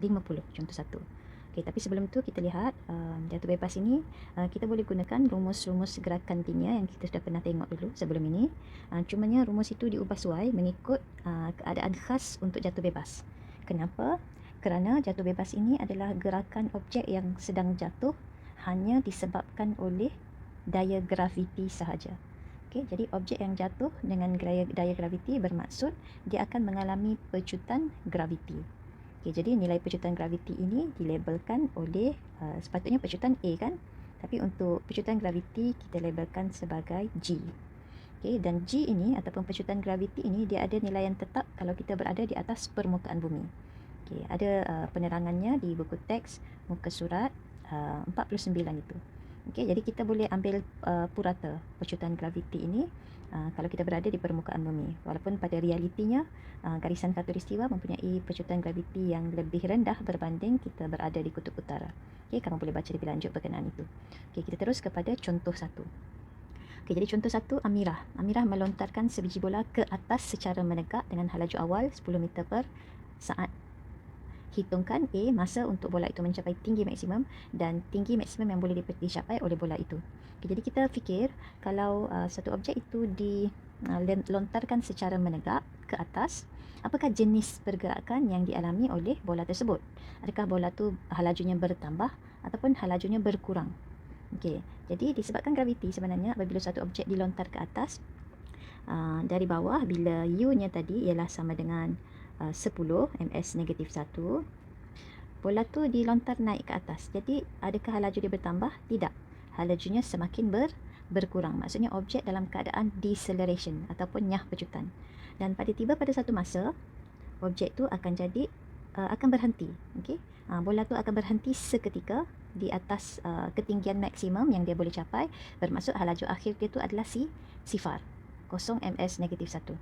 50. Contoh 1. Okey, tapi sebelum tu kita lihat jatuh bebas ini kita boleh gunakan rumus-rumus gerakan linear yang kita sudah pernah tengok dulu sebelum ini. Cumanya rumus itu diubah suai mengikut keadaan khas untuk jatuh bebas. Kenapa? Kerana jatuh bebas ini adalah gerakan objek yang sedang jatuh hanya disebabkan oleh daya graviti sahaja. Okey, jadi objek yang jatuh dengan daya graviti bermaksud dia akan mengalami pecutan graviti. Okey, jadi nilai pecutan graviti ini dilabelkan oleh sepatutnya pecutan A kan? Tapi untuk pecutan graviti kita labelkan sebagai G. Okey, dan G ini ataupun pecutan graviti ini dia ada nilai yang tetap kalau kita berada di atas permukaan bumi. Okey, ada penerangannya di buku teks muka surat 49 itu. Okey, jadi kita boleh ambil purata pecutan graviti ini kalau kita berada di permukaan bumi. Walaupun pada realitinya garisan khatulistiwa mempunyai pecutan graviti yang lebih rendah berbanding kita berada di kutub utara. Okey, kamu boleh baca lebih lanjut berkenaan itu. Okey, kita terus kepada contoh 1. Okey, jadi contoh 1, Amirah. Amirah melontarkan sebiji bola ke atas secara menegak dengan halaju awal 10 meter per saat. Hitungkan A masa untuk bola itu mencapai tinggi maksimum dan tinggi maksimum yang boleh dicapai oleh bola itu. Okay, jadi kita fikir kalau satu objek itu dilontarkan secara menegak ke atas, apakah jenis pergerakan yang dialami oleh bola tersebut? Adakah bola tu halajunya bertambah ataupun halajunya berkurang? Okey, jadi disebabkan graviti sebenarnya apabila satu objek dilontar ke atas dari bawah, bila U-nya tadi ialah sama dengan 10 ms negatif 1, bola tu dilontar naik ke atas. Jadi adakah halaju dia bertambah? Tidak, halajunya semakin berkurang. Maksudnya objek dalam keadaan deceleration ataupun nyah pecutan. Dan tiba pada satu masa objek tu akan berhenti. Okey, bola tu akan berhenti seketika di atas ketinggian maksimum yang dia boleh capai. Bermaksud halaju akhir dia tu adalah sifar, 0 ms negatif 1.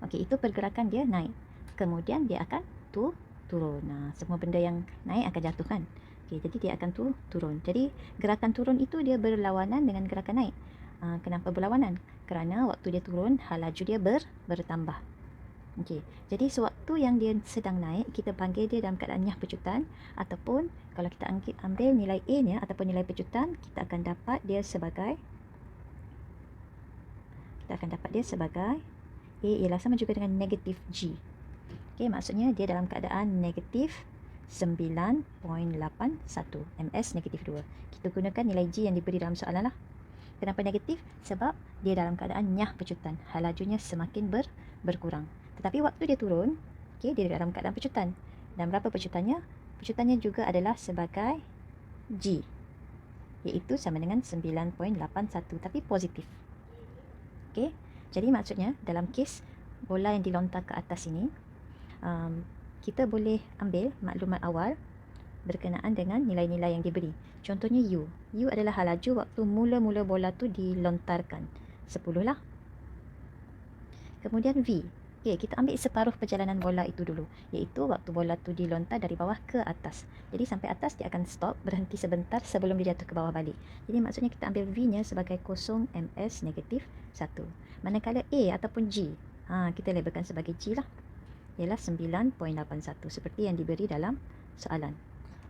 Okey, itu pergerakan dia naik. Kemudian dia akan turun. Semua benda yang naik akan jatuh kan. Okey, jadi dia akan turun. Jadi gerakan turun itu dia berlawanan dengan gerakan naik. Kenapa berlawanan? Kerana waktu dia turun, halaju dia bertambah. Okey, jadi sewaktu yang dia sedang naik, kita panggil dia dalam keadaan nyah pecutan, ataupun kalau kita ambil nilai A-nya ataupun nilai pecutan, kita akan dapat dia sebagai A ialah sama juga dengan negatif G. Okey, maksudnya dia dalam keadaan negatif 9.81 ms negatif 2. Kita gunakan nilai G yang diberi dalam soalan lah. Kenapa negatif? Sebab dia dalam keadaan nyah pecutan, halajunya semakin berkurang. Tetapi waktu dia turun, okey, dia dalam keadaan pecutan. Dan berapa pecutannya? Pecutannya juga adalah sebagai G, iaitu sama dengan 9.81 tapi positif. Okey, jadi maksudnya dalam kes bola yang dilontar ke atas ini, kita boleh ambil maklumat awal berkenaan dengan nilai-nilai yang diberi. Contohnya U. U adalah halaju waktu mula-mula bola tu dilontarkan. 10 lah. Kemudian V. Okey, kita ambil separuh perjalanan bola itu dulu, iaitu waktu bola tu dilontar dari bawah ke atas. Jadi sampai atas dia akan stop, berhenti sebentar sebelum dia jatuh ke bawah balik. Jadi maksudnya kita ambil V-nya sebagai 0 ms negatif 1. Manakala A ataupun G, kita labelkan sebagai G lah, ialah 9.81 seperti yang diberi dalam soalan.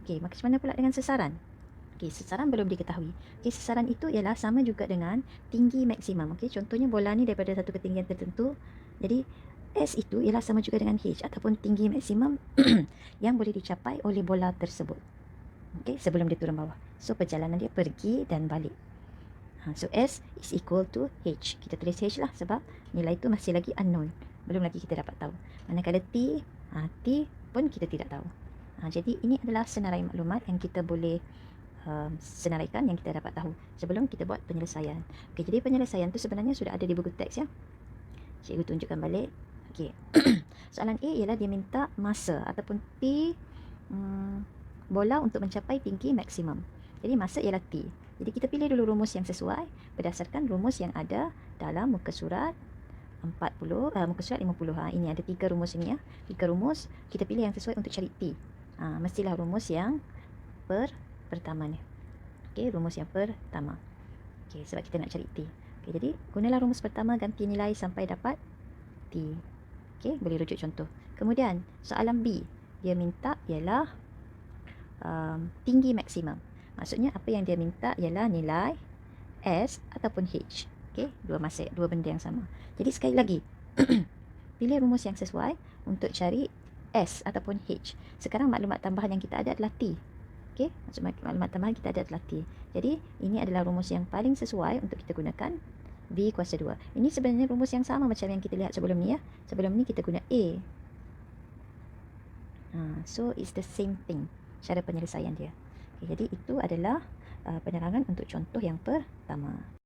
Okey, macam mana pula dengan sesaran? Okey, sesaran belum diketahui. Okey, sesaran itu ialah sama juga dengan tinggi maksimum. Okey, contohnya bola ni daripada satu ketinggian tertentu. Jadi S itu ialah sama juga dengan H ataupun tinggi maksimum yang boleh dicapai oleh bola tersebut. Okey, sebelum dia turun bawah. So perjalanan dia pergi dan balik. So S is equal to H. Kita tulis H lah sebab nilai itu masih lagi unknown. Belum lagi kita dapat tahu. Manakala T, T pun kita tidak tahu. Jadi ini adalah senarai maklumat yang kita boleh senaraikan, yang kita dapat tahu sebelum kita buat penyelesaian. Okey, jadi penyelesaian tu sebenarnya sudah ada di buku teks ya. Cikgu tunjukkan balik. Okey. Soalan A ialah dia minta masa ataupun P bola untuk mencapai tinggi maksimum. Jadi masa ialah T. Jadi kita pilih dulu rumus yang sesuai berdasarkan rumus yang ada dalam muka surat 40, muka surat 50. Ini ada 3 rumus ini ya. 3 rumus, kita pilih yang sesuai untuk cari T. Mestilah rumus yang pertama ni. Okey, rumus yang pertama. Okey, sebab kita nak cari T. Okey, jadi gunalah rumus pertama, ganti nilai sampai dapat T. Okey, boleh rujuk contoh. Kemudian, soalan B. dia minta ialah tinggi maksimum. Maksudnya apa yang dia minta ialah nilai S ataupun H. Okey, dua benda yang sama. Jadi sekali lagi, pilih rumus yang sesuai untuk cari S ataupun H. Sekarang maklumat tambahan yang kita ada adalah T. Okey, maksud maklumat tambahan kita ada adalah T. Jadi ini adalah rumus yang paling sesuai untuk kita gunakan V kuasa 2. Ini sebenarnya rumus yang sama macam yang kita lihat sebelum ni ya. Sebelum ni kita guna A. So it's the same thing cara penyelesaian dia. Okay, jadi itu adalah penerangan untuk contoh yang pertama.